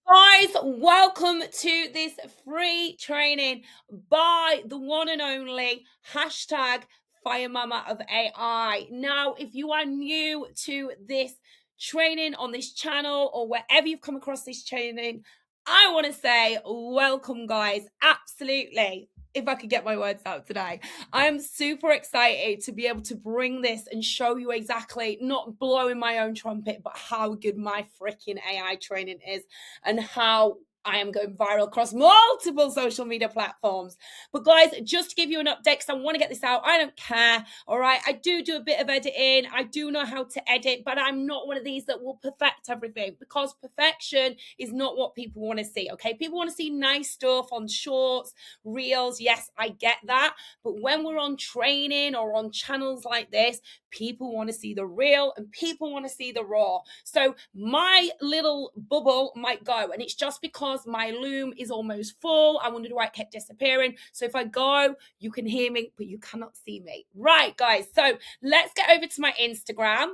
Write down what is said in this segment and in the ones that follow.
Guys, welcome to this free training by the one and only hashtag Fire Mama of AI. Now, if you are new to this training on this channel or wherever you've come across this training, I want to say welcome, guys. Absolutely. If I could get my words out today, I am super excited to be able to bring this and show you exactly, not blowing my own trumpet, but how good my freaking AI training is and how I am going viral across multiple social media platforms. But guys, just to give you an update, because I want to get this out, I don't care. All right. I do a bit of editing. I do know how to edit, but I'm not one of these that will perfect everything, because perfection is not what people want to see. Okay. People want to see nice stuff on shorts, reels. Yes, I get that. But when we're on training or on channels like this, people want to see the real and people want to see the raw. So my little bubble might go, and it's just because my loom is almost full. I wondered why it kept disappearing. So if I go, you can hear me, but you cannot see me. Right, guys. So let's get over to my Instagram.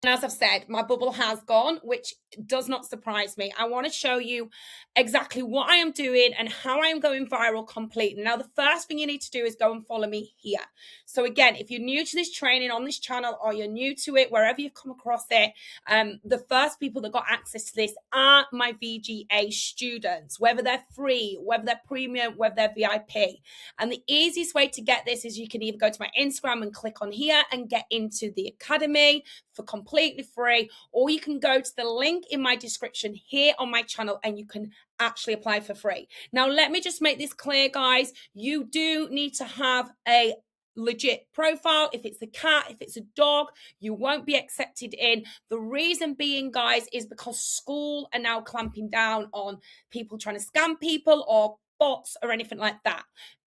And as I've said, my bubble has gone, which does not surprise me. I want to show you exactly what I am doing and how I am going viral completely. Now, the first thing you need to do is go and follow me here. So again, if you're new to this training on this channel, or you're new to it, wherever you've come across it, the first people that got access to this are my VGA students, whether they're free, whether they're premium, whether they're VIP. And the easiest way to get this is you can either go to my Instagram and click on here and get into the academy for completely free, or you can go to the link in my description here on my channel and you can actually apply for free. Now, let me just make this clear, guys. You do need to have a legit profile. If it's a cat, if it's a dog, you won't be accepted in. The reason being, guys, is because school are now clamping down on people trying to scam people or bots or anything like that.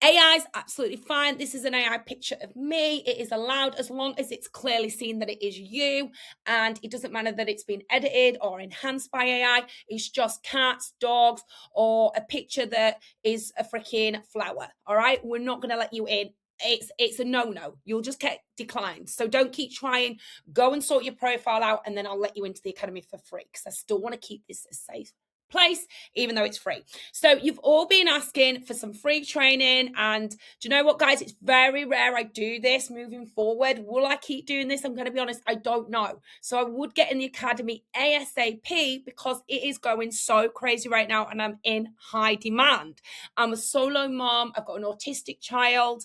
AI is absolutely fine. This is an AI picture of me. It is allowed as long as it's clearly seen that it is you, and it doesn't matter that it's been edited or enhanced by AI. It's just cats, dogs, or a picture that is a freaking flower. All right, we're not going to let you in. It's a no-no. You'll just get declined. So don't keep trying. Go and sort your profile out, and then I'll let you into the academy for free, because I still want to keep this a safe place, even though it's free. So you've all been asking for some free training, and do you know what, guys? It's very rare I do this moving forward. Will I keep doing this? I'm going to be honest, I don't know. So I would get in the academy ASAP, because it is going so crazy right now and I'm in high demand. I'm a solo mom. I've got an autistic child,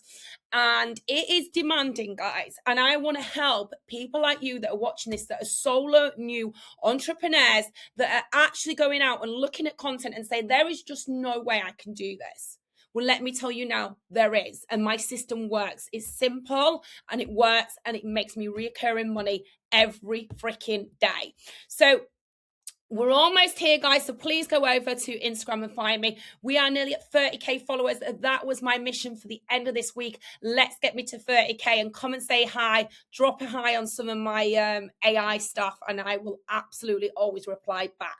and it is demanding, guys. And I want to help people like you that are watching this, that are solo new entrepreneurs, that are actually going out and looking at content and saying, there is just no way I can do this. Well, let me tell you now, there is. And my system works. It's simple and it works, and it makes me recurring money every freaking day. So we're almost here, guys, so please go over to Instagram and find me. We are nearly at 30k followers. That was my mission for the end of this week. Let's get me to 30k, and come and say hi. Drop a hi on some of my AI stuff, and I will absolutely always reply back.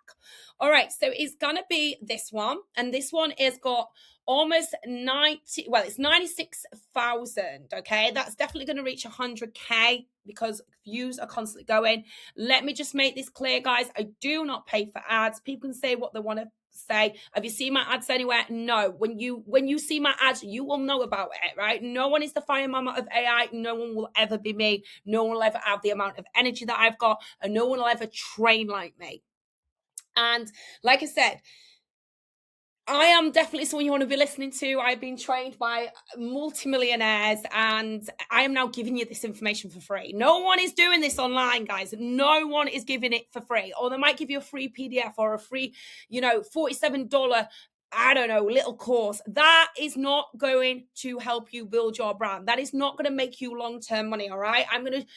All right, so it's gonna be this one, and this one is got almost 90, well, it's 96,000. Okay, that's definitely going to reach 100k because views are constantly going. Let me just make this clear, guys. I do not pay for ads. People can say what they want to say. Have you seen my ads anywhere? No. When you see my ads, you will know about it, right? No one is the Fire Mama of AI. No one will ever be me. No one will ever have the amount of energy that I've got, and no one will ever train like me. And like I said, I am definitely someone you want to be listening to. I've been trained by multimillionaires, and I am now giving you this information for free. No one is doing this online, guys. No one is giving it for free. Or they might give you a free PDF or a free, $47, I don't know, little course. That is not going to help you build your brand. That is not going to make you long-term money, all right? I'm going to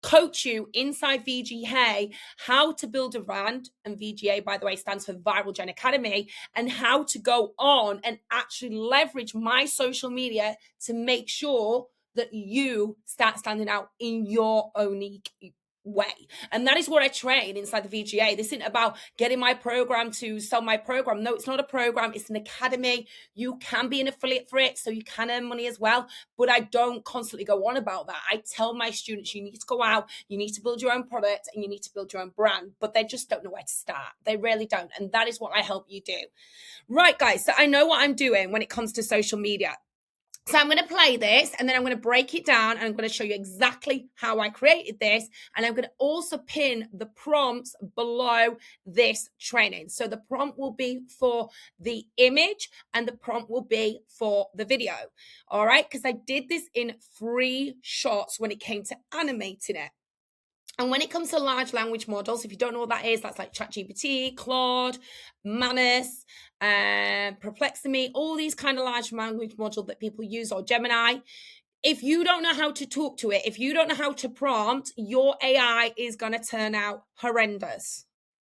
coach you inside VGA how to build a brand, and VGA, by the way, stands for Viral Gen Academy, and how to go on and actually leverage my social media to make sure that you start standing out in your own way. And that is what I train inside the VGA. This isn't about getting my program to sell my program. No, it's not a program. It's an academy. You can be an affiliate for it, so you can earn money as well. But I don't constantly go on about that. I tell my students, you need to go out, you need to build your own product, and you need to build your own brand. But they just don't know where to start. They really don't. And that is what I help you do. Right, guys. So I know what I'm doing when it comes to social media. So I'm going to play this, and then I'm going to break it down, and I'm going to show you exactly how I created this. And I'm going to also pin the prompts below this training. So the prompt will be for the image and the prompt will be for the video. All right. Because I did this in 3 shots when it came to animating it. And when it comes to large language models, if you don't know what that is, that's like ChatGPT, Claude, Manus, Perplexity, all these kind of large language models that people use, or Gemini. If you don't know how to talk to it, if you don't know how to prompt, your AI is going to turn out horrendous.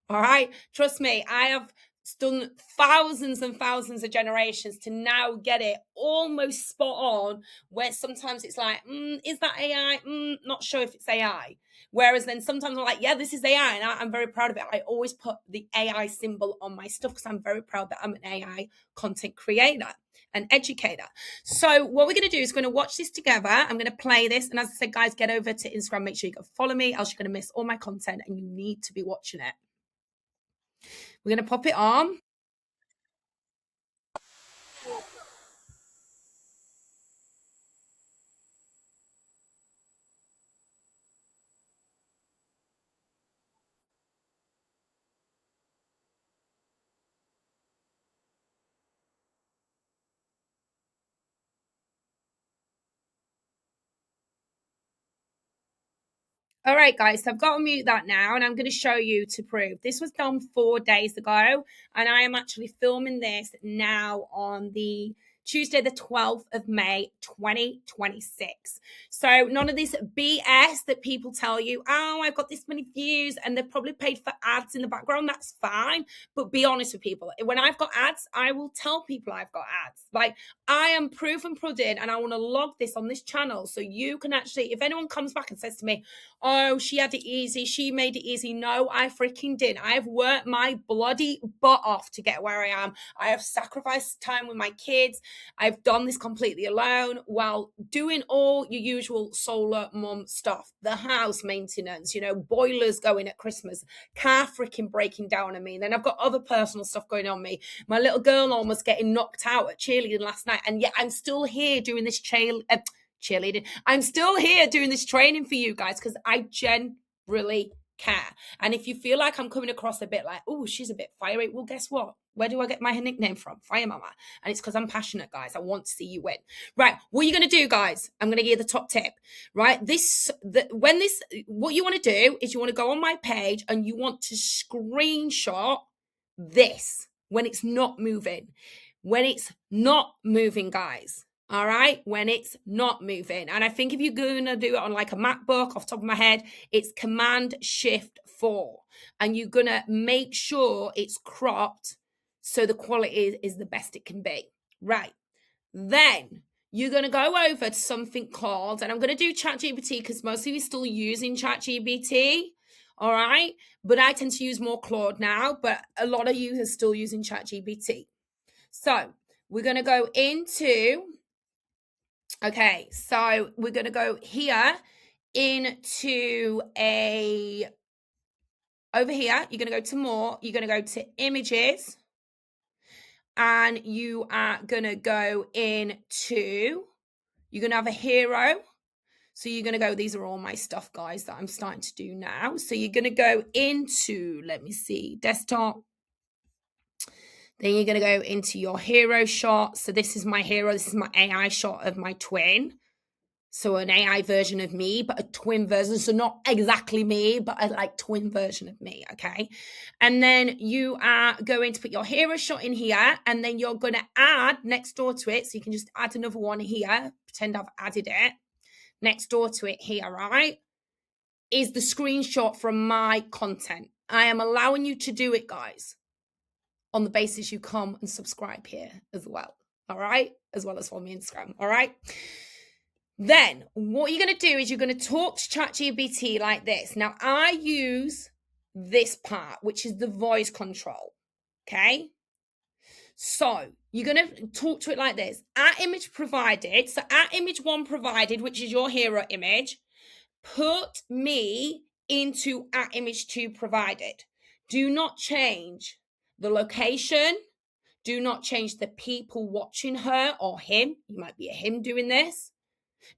All right. Trust me, I have done thousands and thousands of generations to now get it almost spot on, where sometimes it's like, is that AI? Not sure if it's AI. Whereas then sometimes I'm like, yeah, this is AI, and I'm very proud of it. I always put the AI symbol on my stuff because I'm very proud that I'm an AI content creator and educator. So what we're going to do is going to watch this together. I'm going to play this. And as I said, guys, get over to Instagram. Make sure you go follow me, else you're going to miss all my content and you need to be watching it. We're going to pop it on. All right, guys, so I've got to mute that now, and I'm going to show you to prove. This was done 4 days ago, and I am actually filming this now on the Tuesday, the 12th of May, 2026. So none of this BS that people tell you, oh, I've got this many views, and they've probably paid for ads in the background. That's fine, but be honest with people. When I've got ads, I will tell people I've got ads. Like, I am proof and pudding, and I want to log this on this channel so you can actually, if anyone comes back and says to me, oh, she had it easy, she made it easy. No, I freaking didn't. I have worked my bloody butt off to get where I am. I have sacrificed time with my kids. I've done this completely alone while doing all your usual solar mum stuff, the house maintenance, boilers going at Christmas, car freaking breaking down on me. Then I've got other personal stuff going on me. My little girl almost getting knocked out at cheerleading last night. And yet I'm still here doing this cheerleading. I'm still here doing this training for you guys because I generally care. And if you feel like I'm coming across a bit like, oh, she's a bit fiery, well, guess what? Where do I get my nickname from? Fire Mama. And it's because I'm passionate, guys. I want to see you win. Right. What are you going to do, guys? I'm going to give you the top tip. Right. What you want to do is you want to go on my page and you want to screenshot this when it's not moving. When it's not moving, guys. All right, when it's not moving. And I think if you're going to do it on like a MacBook, off the top of my head, it's Command-Shift-4. And you're going to make sure it's cropped so the quality is the best it can be. Right. Then you're going to go over to something called, and I'm going to do ChatGPT because most of you are still using ChatGPT. All right. But I tend to use more Claude now, but a lot of you are still using ChatGPT. So we're going to go into... Okay, so we're going to go here into over here, you're going to go to more, you're going to go to images, and you are going to go into, you're going to have a hero. So you're going to go, these are all my stuff, guys, that I'm starting to do now. So you're going to go into, let me see, desktop. Then you're going to go into your hero shot. So this is my hero. This is my AI shot of my twin. So an AI version of me, but a twin version. So not exactly me, but a like twin version of me. Okay. And then you are going to put your hero shot in here. And then you're going to add next door to it. So you can just add another one here. Pretend I've added it. Next door to it here, right? Is the screenshot from my content. I am allowing you to do it, guys, on the basis you come and subscribe here as well. All right. As well as follow me on Instagram. All right. Then what you're going to do is you're going to talk to ChatGPT like this. Now, I use this part, which is the voice control. Okay. So you're going to talk to it like this. At image provided, so at image 1 provided, which is your hero image, put me into at image 2 provided. Do not change the location. Do not change the people watching her or him. You might be a him doing this.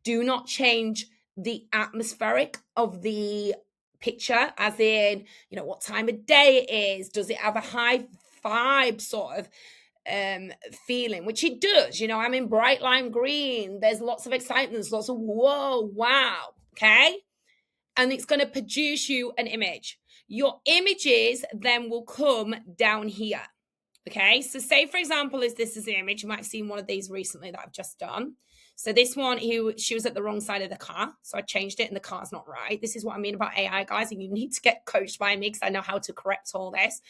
Do not change the atmospheric of the picture, as in, what time of day it is. Does it have a high vibe sort of feeling? Which it does. I'm in bright lime green. There's lots of excitement. There's lots of whoa, wow. Okay. And it's going to produce you an image. Your images then will come down here. Okay. So say, for example, this is the image. You might have seen one of these recently that I've just done. So this one, she was at the wrong side of the car. So I changed it and the car's not right. This is what I mean about AI, guys. And you need to get coached by me because I know how to correct all this.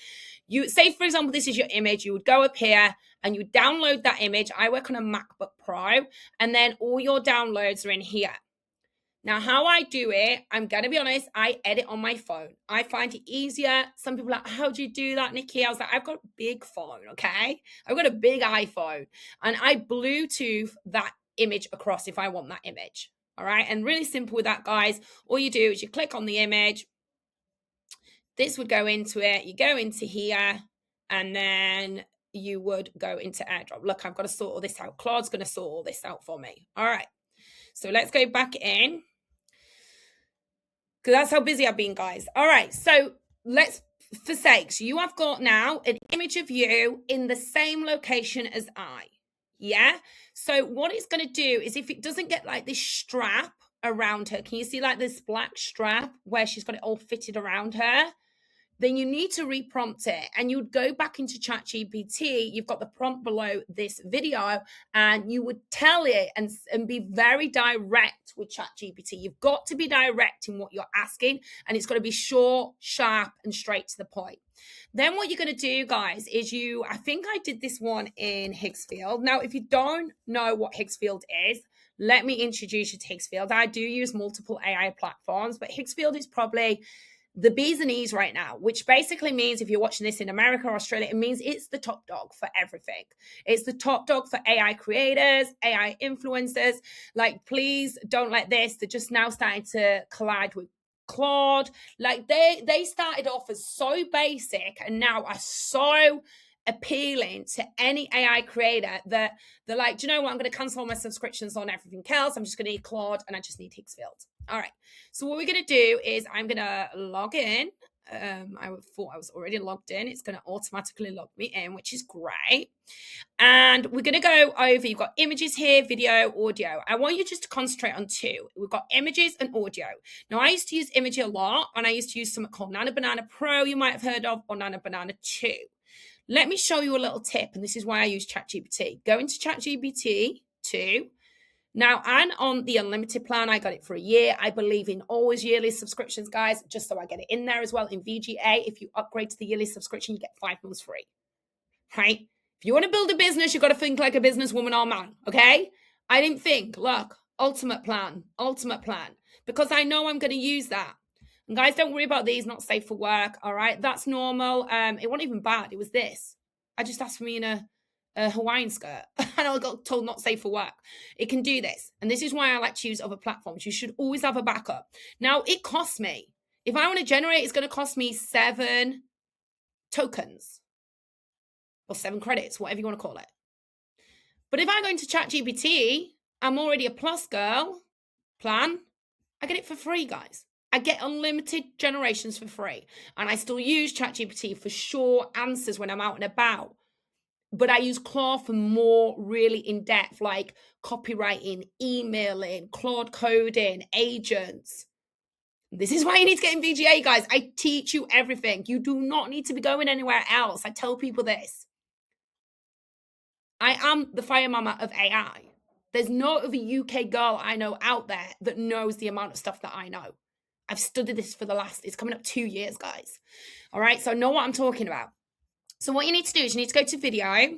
You say, for example, this is your image. You would go up here and you download that image. I work on a MacBook Pro, and then all your downloads are in here. Now, how I do it, I'm going to be honest, I edit on my phone. I find it easier. Some people are like, how do you do that, Nikki? I was like, I've got a big phone, okay? I've got a big iPhone, and I Bluetooth that image across if I want that image, all right? And really simple with that, guys. All you do is you click on the image. This would go into it. You go into here, and then you would go into AirDrop. Look, I've got to sort all this out. Claude's going to sort all this out for me. All right. So let's go back in, because that's how busy I've been, guys. All right. So for sakes, you have got now an image of you in the same location as I. Yeah. So what it's going to do is, if it doesn't get like this strap around her, can you see like this black strap where she's got it all fitted around her? Then you need to reprompt it, and you would go back into ChatGPT. You've got the prompt below this video, and you would tell it and be very direct with ChatGPT. You've got to be direct in what you're asking, and it's got to be short, sharp, and straight to the point. Then what you're going to do, guys, is I think I did this one in Higgsfield. Now, if you don't know what Higgsfield is, let me introduce you to Higgsfield. I do use multiple AI platforms, but Higgsfield is probably the bees and E's right now, which basically means, if you're watching this in America or Australia, it means it's the top dog for everything. It's the top dog for AI creators, AI influencers. Like, please don't let this. They're just now starting to collide with Claude. Like, they started off as so basic and now are so appealing to any AI creator that they're like, do you know what? I'm going to cancel all my subscriptions on everything else. I'm just going to need Claude, and I just need Higgsfield. All right. So what we're going to do is I'm going to log in. I thought I was already logged in. It's going to automatically log me in, which is great. And we're going to go over, you've got images here, video, audio. I want you just to concentrate on two. We've got images and audio. Now, I used to use Imager a lot, and I used to use something called Nano Banana Pro, you might have heard of, or Nano Banana 2. Let me show you a little tip, and this is why I use ChatGPT. Go into ChatGPT 2. Now, I'm on the unlimited plan. I got it for a year. I believe in always yearly subscriptions, guys, just so I get it in there as well. In VGA, if you upgrade to the yearly subscription, you get 5 months free, right? If you want to build a business, you've got to think like a businesswoman or man, okay? I didn't think, look, ultimate plan, because I know I'm going to use that. And guys, don't worry about these, not safe for work, all right? That's normal. It wasn't even bad. It was this. I just asked for me in a Hawaiian skirt and I got told not safe for work. It can do this. And this is why I like to use other platforms. You should always have a backup. Now, it costs me. If I want to generate, it's going to cost me 7 tokens or 7 credits, whatever you want to call it. But if I go into ChatGPT, I'm already a plus girl plan. I get it for free, guys. I get unlimited generations for free. And I still use ChatGPT for short answers when I'm out and about. But I use Claude for more really in-depth, like copywriting, emailing, Claude coding, agents. This is why you need to get in VGA, guys. I teach you everything. You do not need to be going anywhere else. I tell people this. I am the fire mama of AI. There's no other UK girl I know out there that knows the amount of stuff that I know. I've studied this for it's coming up 2 years, guys. All right, so I know what I'm talking about. So what you need to do is you need to go to video.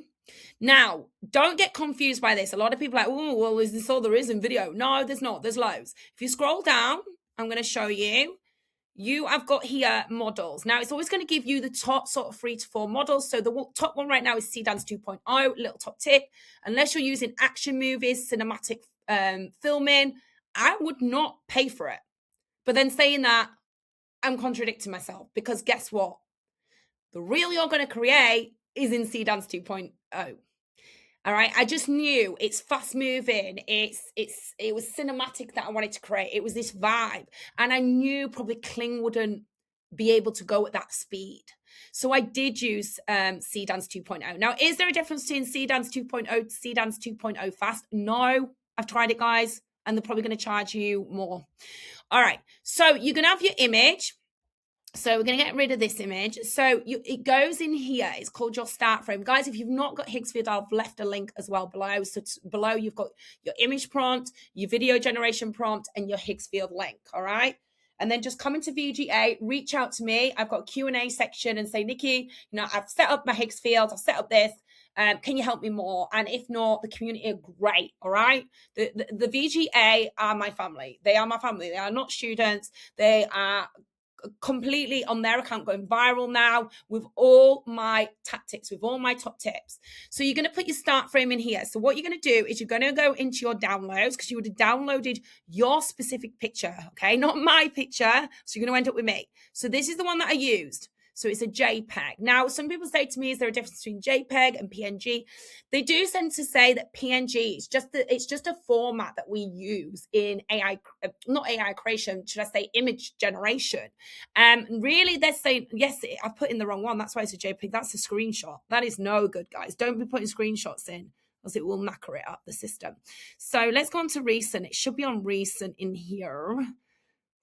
Now, don't get confused by this. A lot of people are like, oh, well, is this all there is in video? No, there's not. There's loads. If you scroll down, I'm going to show you. I've got here models. Now, it's always going to give you the top sort of 3 to 4 models. So the top one right now is Seedance 2.0, little top tip. Unless you're using action movies, cinematic filming, I would not pay for it. But then saying that, I'm contradicting myself, because guess what? The reel you're going to create is in Seedance 2.0. All right. I just knew it's fast moving. It was cinematic that I wanted to create. It was this vibe. And I knew probably Kling wouldn't be able to go at that speed. So I did use Seedance 2.0. Now, is there a difference between Seedance 2.0 to Seedance 2.0 fast? No, I've tried it, guys, and they're probably going to charge you more. All right. So you're going to have your image. So we're going to get rid of this image. So it goes in here. It's called your start frame. Guys, if you've not got Higgsfield, I've left a link as well below. So below you've got your image prompt, your video generation prompt, and your Higgsfield link, all right? And then just come into VGA, reach out to me. I've got a Q&A section and say, Nikki, I've set up my Higgsfield. I've set up this. Can you help me more? And if not, the community are great, all right? The VGA are my family. They are my family. They are not students. They are completely on their account going viral now with all my tactics, with all my top tips. So you're going to put your start frame in here. So what you're going to do is you're going to go into your downloads, because you would have downloaded your specific picture, okay? Not my picture. So you're going to end up with me. So this is the one that I used. So it's a JPEG. Now, some people say to me, is there a difference between JPEG and PNG? They do tend to say that PNG is just a format that we use in AI, not AI creation, should I say image generation. Really, they're saying, yes, I've put in the wrong one. That's why it's a JPEG. That's a screenshot. That is no good, guys. Don't be putting screenshots in, because it will knacker it up, the system. So let's go on to recent. It should be on recent in here.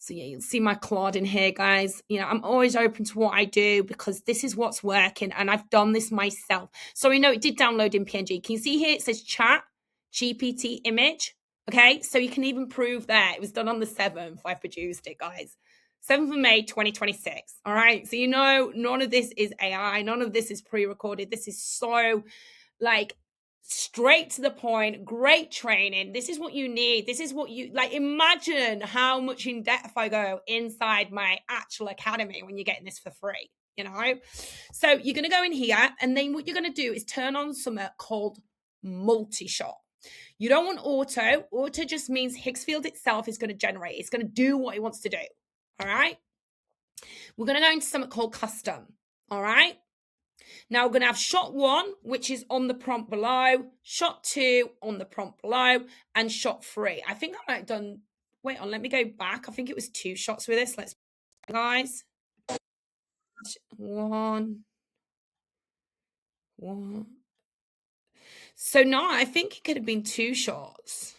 So yeah, you'll see my Claude in here, guys. I'm always open to what I do, because this is what's working, and I've done this myself. So we know it did download in PNG. Can you see here? It says chat GPT image. Okay, so you can even prove that it was done on the 7th. I produced it, guys. 7th of May, 2026. All right, so none of this is AI. None of this is pre-recorded. This is so straight to the point, great training. This is what you need. This is what you imagine how much in depth I go inside my actual academy when you're getting this for free, So you're going to go in here, and then what you're going to do is turn on something called multi-shot. You don't want auto. Auto just means Higgsfield itself is going to generate. It's going to do what it wants to do. All right. We're going to go into something called custom. All right. Now we're going to have shot 1, which is on the prompt below, shot 2 on the prompt below, and shot 3. I think I might have done, wait on, let me go back. I think it was 2 shots with this. Let's, guys. 1. So no, I think it could have been 2 shots.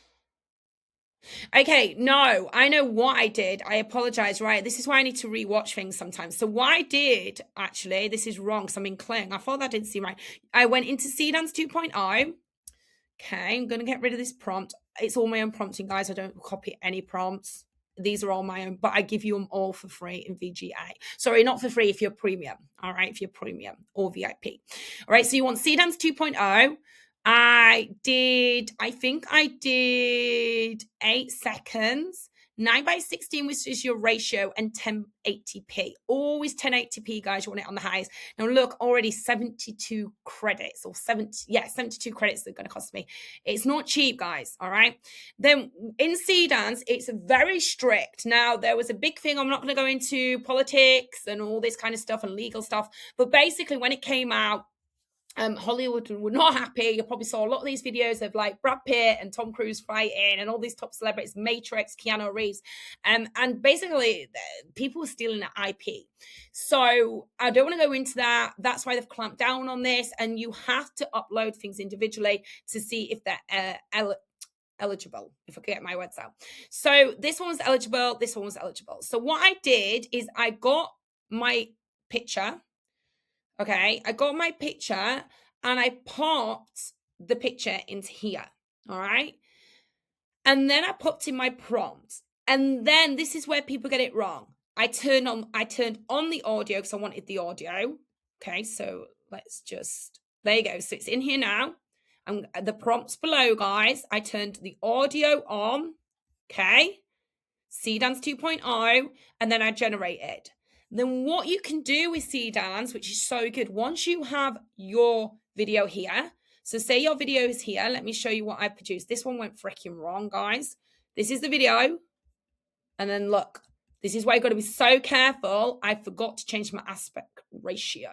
Okay, no, I know what I did. I apologize, right? This is why I need to rewatch things sometimes. So what I did, actually, this is wrong, because I'm in Kling. I thought that didn't seem right. I went into Seedance 2.0. Okay, I'm going to get rid of this prompt. It's all my own prompting, guys. I don't copy any prompts. These are all my own, but I give you them all for free in VGA. Sorry, not for free if you're premium. All right, if you're premium or VIP. All right, so you want Seedance 2.0. I think I did 8 seconds, 9:16, which is your ratio, and 1080p. Always 1080p, guys. You want it on the highest. Now look, already 72 credits, or 72 credits they're going to cost me. It's not cheap, guys. All right. Then in Seedance, it's very strict. Now there was a big thing. I'm not going to go into politics and all this kind of stuff and legal stuff, but basically when it came out, Hollywood were not happy. You probably saw a lot of these videos of Brad Pitt and Tom Cruise fighting, and all these top celebrities, Matrix, Keanu Reeves, and basically people were stealing the IP. So I don't want to go into that. That's why they've clamped down on this, and you have to upload things individually to see if they're eligible, if I can get my words out. So this one was eligible, this one was eligible. So what I did is I got my picture. Okay, I got my picture and I popped the picture into here. All right. And then I popped in my prompt. And then this is where people get it wrong. I turned on the audio because I wanted the audio. Okay, so let's just There you go. So it's in here now. And the prompts below, guys, I turned the audio on. Okay. Seedance 2.0, and then I generated. Then what you can do with Seedance, which is so good, once you have your video here, so say your video is here, let me show you what I produced. This one went freaking wrong, guys. This is the video. And then look, this is why you've got to be so careful. I forgot to change my aspect ratio.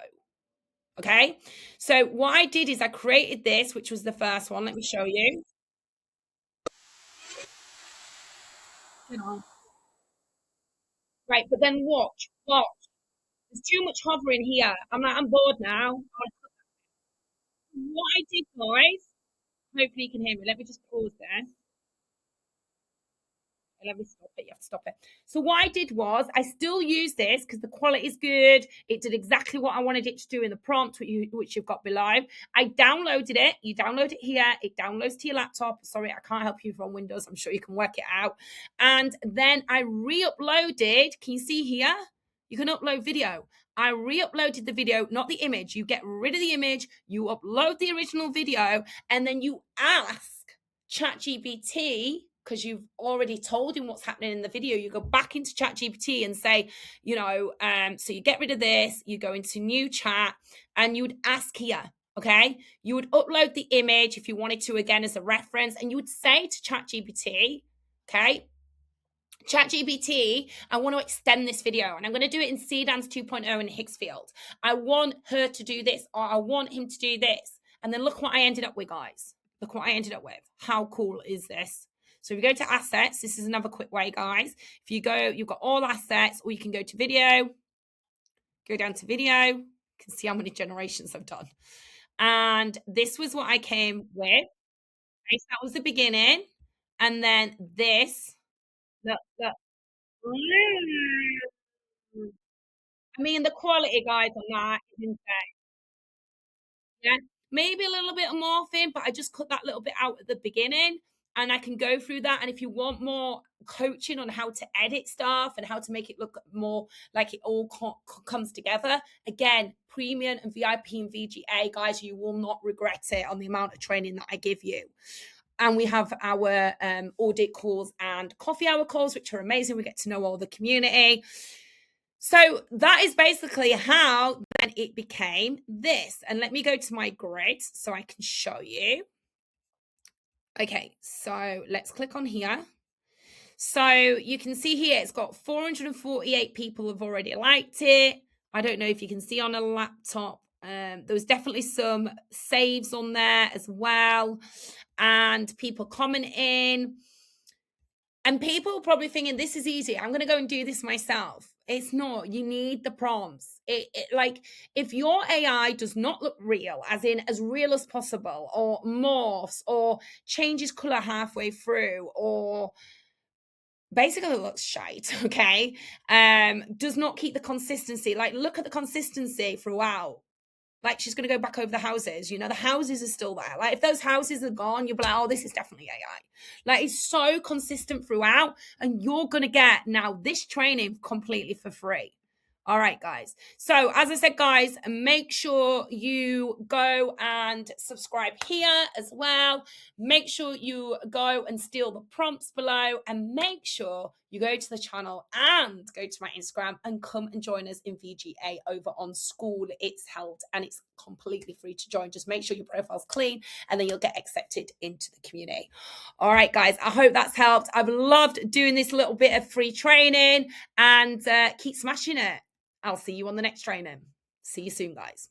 Okay. So what I did is I created this, which was the first one. Let me show you. Right, but then watch. There's too much hovering here. I'm bored now. What I did, guys, hopefully you can hear me. Let me just pause there. Let me stop it. You have to stop it. So what I did was I still use this because the quality is good. It did exactly what I wanted it to do in the prompt, which you've got below. I downloaded it. You download it here. It downloads to your laptop. Sorry, I can't help you from Windows. I'm sure you can work it out. And then I re-uploaded. Can you see here? You can upload video. I re-uploaded the video, not the image. You get rid of the image. You upload the original video, and then you ask ChatGPT, because you've already told him what's happening in the video. You go back into ChatGPT and say, so you get rid of this, you go into new chat, and you would ask here, okay? You would upload the image if you wanted to, again, as a reference, and you would say to ChatGPT, okay, ChatGPT, I want to extend this video, and I'm going to do it in Seedance 2.0 in Higgsfield. I want her to do this, or I want him to do this. And then look what I ended up with, guys. Look what I ended up with. How cool is this? So if you go to assets, this is another quick way, guys. If you go, you've got all assets, or you can go to video, go down to video. You can see how many generations I've done. And this was what I came with. Okay, so that was the beginning. And then this, look. I mean, the quality, guys, on that is insane. Yeah, maybe a little bit of morphing, but I just cut that little bit out at the beginning, and I can go through that. And if you want more coaching on how to edit stuff and how to make it look more like it all comes together, again, premium and VIP and VGA, guys, you will not regret it on the amount of training that I give you. And we have our audit calls and coffee hour calls, which are amazing. We get to know all the community. So that is basically how then it became this. And let me go to my grid so I can show you. Okay, so let's click on here. So you can see here, it's got 448 people have already liked it. I don't know if you can see on a laptop. There was definitely some saves on there as well. And people commenting. And people probably thinking, this is easy. I'm going to go and do this myself. It's not. You need the prompts. Like, if your AI does not look real, as in as real as possible, or morphs, or changes color halfway through, or basically looks shite, okay, does not keep the consistency. Like, look at the consistency throughout. Like, she's going to go back over the houses. The houses are still there. Like, if those houses are gone, you'll be like, oh, this is definitely AI. Like, it's so consistent throughout. And you're going to get now this training completely for free. All right, guys. So as I said, guys, make sure you go and subscribe here as well. Make sure you go and steal the prompts below, and make sure you go to the channel and go to my Instagram and come and join us in VGA over on School. It's held and it's completely free to join. Just make sure your profile's clean, and then you'll get accepted into the community. All right, guys, I hope that's helped. I've loved doing this little bit of free training, and keep smashing it. I'll see you on the next training. See you soon, guys.